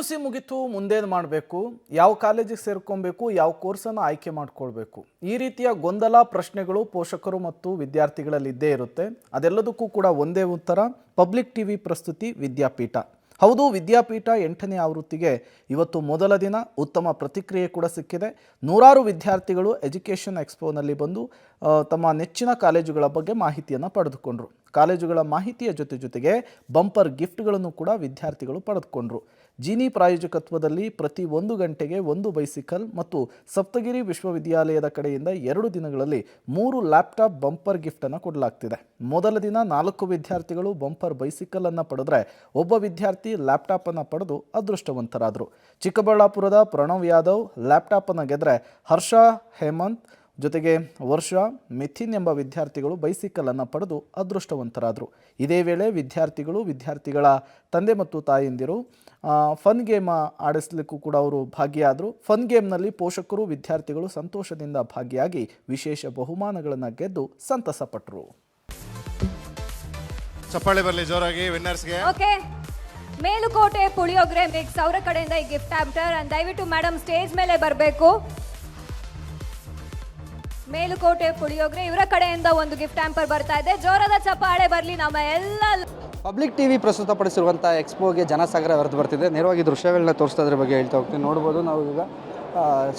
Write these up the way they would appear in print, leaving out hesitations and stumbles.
PUC ಮುಗಿತು ಮುಂದೇನು ಮಾಡಬೇಕು, ಯಾವ ಕಾಲೇಜಿಗೆ ಸೇರ್ಕೊಬೇಕು, ಯಾವ ಕೋರ್ಸನ್ನು ಆಯ್ಕೆ ಮಾಡಿಕೊಳ್ಬೇಕು, ಈ ರೀತಿಯ ಗೊಂದಲ ಪ್ರಶ್ನೆಗಳು ಪೋಷಕರು ಮತ್ತು ವಿದ್ಯಾರ್ಥಿಗಳಲ್ಲಿ ಇದ್ದೇ ಇರುತ್ತೆ. ಅದೆಲ್ಲದಕ್ಕೂ ಕೂಡ ಒಂದೇ ಉತ್ತರ, ಪಬ್ಲಿಕ್ ಟಿವಿ ಪ್ರಸ್ತುತಿ ವಿದ್ಯಾಪೀಠ. ಹೌದು, ವಿದ್ಯಾಪೀಠ 8ನೇ ಆವೃತ್ತಿಗೆ ಇವತ್ತು ಮೊದಲ ದಿನ. ಉತ್ತಮ ಪ್ರತಿಕ್ರಿಯೆ ಕೂಡ ಸಿಕ್ಕಿದೆ. ನೂರಾರು ವಿದ್ಯಾರ್ಥಿಗಳು ಎಜುಕೇಷನ್ ಎಕ್ಸ್ಪೋನಲ್ಲಿ ಬಂದು ತಮ್ಮ ನೆಚ್ಚಿನ ಕಾಲೇಜುಗಳ ಬಗ್ಗೆ ಮಾಹಿತಿಯನ್ನು ಪಡೆದುಕೊಂಡ್ರು. ಕಾಲೇಜುಗಳ ಮಾಹಿತಿಯ ಜೊತೆಗೆ ಬಂಪರ್ ಗಿಫ್ಟ್ಗಳನ್ನು ಕೂಡ ವಿದ್ಯಾರ್ಥಿಗಳು ಪಡೆದುಕೊಂಡ್ರು. ಜೀನಿ ಪ್ರಾಯೋಜಕತ್ವದಲ್ಲಿ ಪ್ರತಿ 1 ಗಂಟೆಗೆ 1 ಬೈಸಿಕಲ್ ಮತ್ತು ಸಪ್ತಗಿರಿ ವಿಶ್ವವಿದ್ಯಾಲಯದ ಕಡೆಯಿಂದ 2 ದಿನಗಳಲ್ಲಿ 3 ಲ್ಯಾಪ್ಟಾಪ್ ಬಂಪರ್ ಗಿಫ್ಟನ್ನು ಕೊಡಲಾಗ್ತಿದೆ. ಮೊದಲ ದಿನ 4 ವಿದ್ಯಾರ್ಥಿಗಳು ಬಂಪರ್ ಬೈಸಿಕಲ್ ಅನ್ನು ಪಡೆದ್ರೆ, ಒಬ್ಬ ವಿದ್ಯಾರ್ಥಿ ಲ್ಯಾಪ್ಟಾಪ್ ಅನ್ನು ಪಡೆದು ಅದೃಷ್ಟವಂತರಾದರು. ಚಿಕ್ಕಬಳ್ಳಾಪುರದ ಪ್ರಣವ್ ಯಾದವ್ ಲ್ಯಾಪ್ಟಾಪ್ ಅನ್ನು ಗೆದ್ರೆ, ಹರ್ಷ ಹೇಮಂತ್ ಜೊತೆಗೆ ವರ್ಷ ಮಿಥಿನ್ ಎಂಬ ವಿದ್ಯಾರ್ಥಿಗಳು ಬೈಸಿಕಲ್ ಅನ್ನು ಪಡೆದು ಅದೃಷ್ಟವಂತರಾದರು. ಇದೇ ವೇಳೆ ವಿದ್ಯಾರ್ಥಿಗಳ ತಂದೆ ಮತ್ತು ತಾಯಂದಿರು ಫನ್ ಗೇಮ್ ಆಡಿಸಲಿಕ್ಕೂ ಕೂಡ ಅವರು ಭಾಗಿಯಾದರು. ಫನ್ ಗೇಮ್ನಲ್ಲಿ ಪೋಷಕರು ವಿದ್ಯಾರ್ಥಿಗಳು ಸಂತೋಷದಿಂದ ಭಾಗಿಯಾಗಿ ವಿಶೇಷ ಬಹುಮಾನಗಳನ್ನು ಗೆದ್ದು ಸಂತಸಪಟ್ಟರು. ಚಪ್ಪಾಳೆ ಬರಲಿ ಜೋರಾಗಿ ವಿನ್ನರ್ಸ್ಗೆ. ಓಕೆ, ಮೇಲುಕೋಟೆ ಪುಳಿಯೋಗರೆ ಮಿಕ್ಸ್ ಅವರ ಕಡೆಯಿಂದ ಈ ಗಿಫ್ಟ್ ಹ್ಯಾಂಪರ್. ದಯವಿಟ್ಟು ಮೇಡಮ್ ಸ್ಟೇಜ್ ಮೇಲೆ ಬರಬೇಕು. ಮೇಲುಕೋಟೆ ಪುಳಿಯೋಗರೆ ಇವರ ಕಡೆಯಿಂದ ಒಂದು ಗಿಫ್ಟ್ ಹ್ಯಾಂಪರ್ ಬರ್ತಾ ಇದೆ. ಜೋರಾದ ಚಪ್ಪಾಳೆ ಬರಲಿ ನಮ್ಮ ಎಲ್ಲ. ಪಬ್ಲಿಕ್ ಟಿವಿ ಪ್ರಸ್ತುತಪಡಿಸಿರುವಂಥ ಎಕ್ಸ್ಪೋಗೆ ಜನಸಾಗರ ಹರಿದು ಬರ್ತಿದೆ. ನೇರವಾಗಿ ದೃಶ್ಯಗಳನ್ನ ತೋರಿಸ್ತಾ ಇದ್ರ ಬಗ್ಗೆ ಹೇಳ್ತಾ ಹೋಗ್ತೀನಿ. ನೋಡ್ಬೋದು, ನಾವು ಈಗ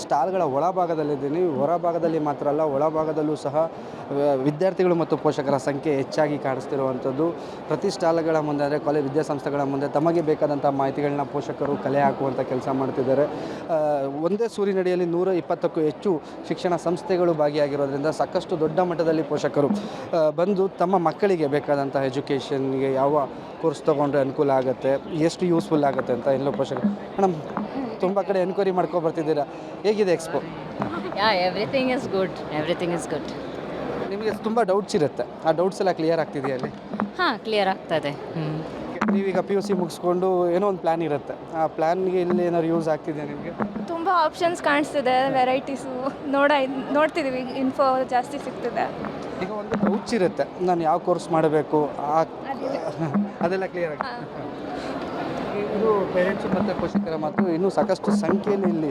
ಸ್ಟಾಲ್ಗಳ ಒಳಭಾಗದಲ್ಲಿದ್ದೀನಿ. ಹೊರಭಾಗದಲ್ಲಿ ಮಾತ್ರ ಅಲ್ಲ, ಒಳಭಾಗದಲ್ಲೂ ಸಹ ವಿದ್ಯಾರ್ಥಿಗಳು ಮತ್ತು ಪೋಷಕರ ಸಂಖ್ಯೆ ಹೆಚ್ಚಾಗಿ ಕಾಣಿಸ್ತಿರುವಂಥದ್ದು. ಪ್ರತಿ ಸ್ಟಾಲ್ಗಳ ಮುಂದೆ ಅಂದರೆ ಕಾಲೇಜ್ ವಿದ್ಯಾಸಂಸ್ಥೆಗಳ ಮುಂದೆ ತಮಗೆ ಬೇಕಾದಂಥ ಮಾಹಿತಿಗಳನ್ನ ಪೋಷಕರು ಕಲೆ ಹಾಕುವಂಥ ಕೆಲಸ ಮಾಡ್ತಿದ್ದಾರೆ. ಒಂದೇ ಸೂರಿನಡಿಯಲ್ಲಿ 120ಕ್ಕೂ ಹೆಚ್ಚು ಶಿಕ್ಷಣ ಸಂಸ್ಥೆಗಳು ಭಾಗಿಯಾಗಿರೋದ್ರಿಂದ ಸಾಕಷ್ಟು ದೊಡ್ಡ ಮಟ್ಟದಲ್ಲಿ ಪೋಷಕರು ಬಂದು ತಮ್ಮ ಮಕ್ಕಳಿಗೆ ಬೇಕಾದಂಥ ಎಜುಕೇಷನ್ಗೆ ಯಾವ ಕೋರ್ಸ್ ತೊಗೊಂಡ್ರೆ ಅನುಕೂಲ ಆಗುತ್ತೆ, ಎಷ್ಟು ಯೂಸ್ಫುಲ್ ಆಗುತ್ತೆ ಅಂತ ಎಲ್ಲೋ ಪೋಷಕರು ಮೇಡಮ್ ತುಂಬ ಕಡೆ ಎನ್ಕ್ವೈರಿ ಮಾಡ್ಕೊಂಡು ಬರ್ತಿದ್ದೀರಾ. ಹೇಗಿದೆ ಎಕ್ಸ್ಪೋ? Everything is good. ನಿಮಗೆ ತುಂಬ ಡೌಟ್ಸ್ ಇರುತ್ತೆ, ಆ ಡೌಟ್ಸ್ ಎಲ್ಲ ಕ್ಲಿಯರ್ ಆಗ್ತಿದೆಯಾ ಅಲ್ಲಿ? ಕ್ಲಿಯರ್ ಆಗ್ತಾ ಇದೆ. ನೀವೀಗ PUC ಮುಗಿಸ್ಕೊಂಡು ಏನೋ ಒಂದು ಪ್ಲ್ಯಾನ್ ಇರುತ್ತೆ, ಆ ಪ್ಲ್ಯಾನ್ಗೆ ಇಲ್ಲಿ ಏನಾದ್ರು ಯೂಸ್ ಆಗ್ತಿದೆಯಾ ನಿಮಗೆ? ತುಂಬ ಆಪ್ಷನ್ಸ್ ಕಾಣಿಸ್ತಿದೆ, ವೆರೈಟೀಸು ನೋಡ್ತಿದ್ದೀವಿ, ಇನ್ಫೋ ಜಾಸ್ತಿ ಸಿಗ್ತಿದೆ. ಈಗ ಒಂದು ಡೌಟ್ಸ್ ಇರುತ್ತೆ, ನಾನು ಯಾವ ಕೋರ್ಸ್ ಮಾಡಬೇಕು, ಅದೆಲ್ಲ ಕ್ಲಿಯರ್ ಆಗುತ್ತೆ. ಇದು ಪೇರೆಂಟ್ಸು ಮತ್ತು ಪೋಷಕರ ಮಾತು. ಇನ್ನೂ ಸಾಕಷ್ಟು ಸಂಖ್ಯೆಯಲ್ಲಿ ಇಲ್ಲಿ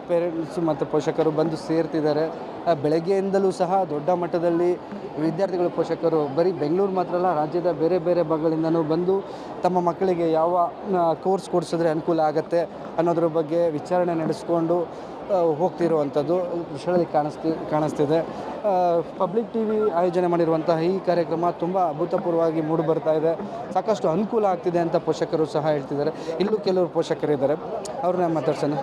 ಪೇರೆಂಟ್ಸು ಮತ್ತು ಪೋಷಕರು ಬಂದು ಸೇರ್ತಿದ್ದಾರೆ. ಬೆಳಗ್ಗೆಯಿಂದಲೂ ಸಹ ದೊಡ್ಡ ಮಟ್ಟದಲ್ಲಿ ವಿದ್ಯಾರ್ಥಿಗಳು ಪೋಷಕರು ಬರೀ ಬೆಂಗಳೂರು ಮಾತ್ರ ಅಲ್ಲ, ರಾಜ್ಯದ ಬೇರೆ ಬೇರೆ ಭಾಗಗಳಿಂದನೂ ಬಂದು ತಮ್ಮ ಮಕ್ಕಳಿಗೆ ಯಾವ ಕೋರ್ಸ್ ಕೊಡಿಸಿದ್ರೆ ಅನುಕೂಲ ಆಗುತ್ತೆ ಅನ್ನೋದ್ರ ಬಗ್ಗೆ ವಿಚಾರಣೆ ನಡೆಸ್ಕೊಂಡು ಹೋಗ್ತಿರುವಂಥದ್ದು ದೃಶ್ಯದಲ್ಲಿ ಕಾಣಿಸ್ತಿದೆ. ಪಬ್ಲಿಕ್ ಟಿವಿ ಆಯೋಜನೆ ಮಾಡಿರುವಂತಹ ಈ ಕಾರ್ಯಕ್ರಮ ತುಂಬ ಅಭೂತಪೂರ್ವವಾಗಿ ಮೂಡಿ ಬರ್ತಾ ಇದೆ. ಸಾಕಷ್ಟು ಅನುಕೂಲ ಆಗ್ತಿದೆ ಅಂತ ಪೋಷಕರು ಸಹ ಹೇಳ್ತಿದ್ದಾರೆ. ಇಲ್ಲೂ ಕೆಲವರು ಪೋಷಕರಿದ್ದಾರೆ, ಅವ್ರನ್ನ ಮಾತಾಡ್ಸೋಣ.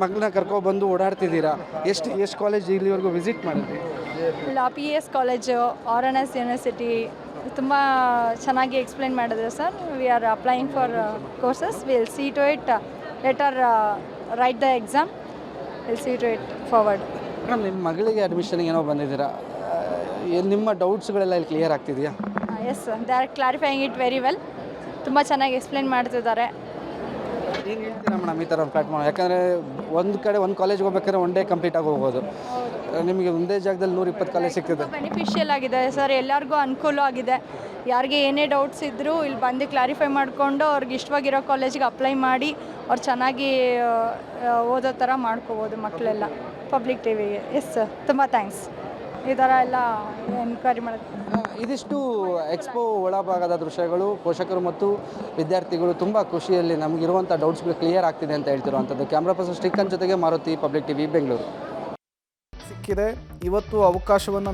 ಮಗಳನ್ನ ಕರ್ಕೊಬಂದು ಓಡಾಡ್ತಿದ್ದೀರಾ, ಎಷ್ಟು ಕಾಲೇಜ್ ಇಲ್ಲಿವರೆಗೂ ವಿಸಿಟ್ ಮಾಡಿದ್ರಿ? PS ಕಾಲೇಜು, RNS ಯೂನಿವರ್ಸಿಟಿ ತುಂಬ ಚೆನ್ನಾಗಿ ಎಕ್ಸ್ಪ್ಲೈನ್ ಮಾಡಿದ್ರು ಸರ್. We are applying for courses. Will see to it, later write the exam, will see to it forward. Madam, ನಿಮ್ಮ ಮಗಳಿಗೆ ಅಡ್ಮಿಷನ್ಗೆ ಏನೋ ಬಂದಿದ್ದೀರಾ, ನಿಮ್ಮ ಡೌಟ್ಸ್ಗಳೆಲ್ಲ ಇಲ್ಲಿ ಕ್ಲಿಯರ್ ಆಗ್ತಿದೆಯಾ? Yes sir, they are clarifying it very well. ತುಂಬ ಚೆನ್ನಾಗಿ ಎಕ್ಸ್ಪ್ಲೈನ್ ಮಾಡ್ತಿದ್ದಾರೆ. ಏನು ಹೇಳ್ತೀರಾ ಮೇಡಮ್ ಈ ಥರ ಒಂದು ಪ್ಲ್ಯಾಟ್ಫಾರ್ಮ್? ಯಾಕಂದರೆ ಒಂದು ಕಾಲೇಜ್ಗೆ ಹೋಗ್ಬೇಕಾದ್ರೆ ಒನ್ ಡೇ ಕಂಪ್ಲೀಟ್ ಆಗಿ ಹೋಗ್ಬೋದು, ನಿಮಗೆ ಒಂದೇ ಜಾಗದಲ್ಲಿ 120 ಕಾಲೇಜ್ ಸಿಗ್ತದೆ. ಬೆನಿಫಿಷಿಯಲ್ ಆಗಿದೆ ಸರ್, ಎಲ್ಲರಿಗೂ ಅನುಕೂಲ ಆಗಿದೆ. ಯಾರಿಗೆ ಏನೇ ಡೌಟ್ಸ್ ಇದ್ದರೂ ಇಲ್ಲಿ ಬಂದು ಕ್ಲಾರಿಫೈ ಮಾಡಿಕೊಂಡು ಅವ್ರಿಗೆ ಇಷ್ಟವಾಗಿರೋ ಕಾಲೇಜಿಗೆ ಅಪ್ಲೈ ಮಾಡಿ ಅವ್ರು ಚೆನ್ನಾಗಿ ಓದೋ ಥರ ಮಾಡ್ಕೋಬೋದು ಮಕ್ಕಳೆಲ್ಲ ಪಬ್ಲಿಕ್ ಟಿವಿಗೆ. ಎಸ್ ಸರ್, ತುಂಬ ಥ್ಯಾಂಕ್ಸ್ ಈ ಥರ ಎಲ್ಲ ಎನ್ಕ್ವೈರಿ ಮಾಡೋದು. ಇದಿಷ್ಟು ಎಕ್ಸ್ಪೋ ಒಳಭಾಗದ ದೃಶ್ಯಗಳು. ಪೋಷಕರು ಮತ್ತು ವಿದ್ಯಾರ್ಥಿಗಳು ತುಂಬ ಖುಷಿಯಲ್ಲಿ ನಮಗಿರುವಂಥ ಡೌಟ್ಸ್ಗಳು ಕ್ಲಿಯರ್ ಆಗ್ತಿದೆ ಅಂತ ಹೇಳ್ತಿರುವಂಥದ್ದು. ಕ್ಯಾಮ್ರಾ ಪರ್ಸನ್ ಶ್ರೀಕಾಂತ್ ಜೊತೆಗೆ ಮಾರುತಿ, ಪಬ್ಲಿಕ್ ಟಿವಿ, ಬೆಂಗಳೂರು. ಸಿಕ್ಕಿದೆ. ಇವತ್ತು ಅವಕಾಶವನ್ನು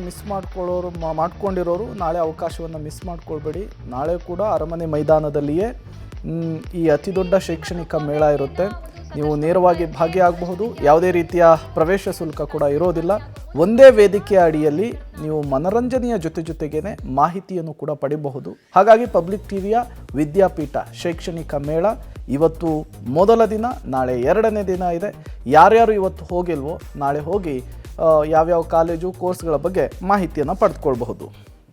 ಮಾಡ್ಕೊಂಡಿರೋರು ನಾಳೆ ಅವಕಾಶವನ್ನು ಮಿಸ್ ಮಾಡ್ಕೊಳ್ಬೇಡಿ. ನಾಳೆ ಕೂಡ ಅರಮನೆ ಮೈದಾನದಲ್ಲಿಯೇ ಈ ಅತಿ ದೊಡ್ಡ ಶೈಕ್ಷಣಿಕ ಮೇಳ ಇರುತ್ತೆ. ನೀವು ನೇರವಾಗಿ ಭಾಗಿಯಾಗಬಹುದು. ಯಾವುದೇ ರೀತಿಯ ಪ್ರವೇಶ ಶುಲ್ಕ ಕೂಡ ಇರೋದಿಲ್ಲ. ಒಂದೇ ವೇದಿಕೆಯ ಅಡಿಯಲ್ಲಿ ನೀವು ಮನರಂಜನೆಯ ಜೊತೆಗೇನೆ ಮಾಹಿತಿಯನ್ನು ಕೂಡ ಪಡೆಯಬಹುದು. ಹಾಗಾಗಿ ಪಬ್ಲಿಕ್ ಟಿವಿಯ ವಿದ್ಯಾಪೀಠ ಶೈಕ್ಷಣಿಕ ಮೇಳ ಇವತ್ತು ಮೊದಲ ದಿನ, ನಾಳೆ 2ನೇ ದಿನ ಇದೆ. ಯಾರ್ಯಾರು ಇವತ್ತು ಹೋಗಿಲ್ವೋ ನಾಳೆ ಹೋಗಿ ಯಾವ್ಯಾವ ಕಾಲೇಜು ಕೋರ್ಸ್ಗಳ ಬಗ್ಗೆ ಮಾಹಿತಿಯನ್ನು ಪಡೆದುಕೊಳ್ಬಹುದು.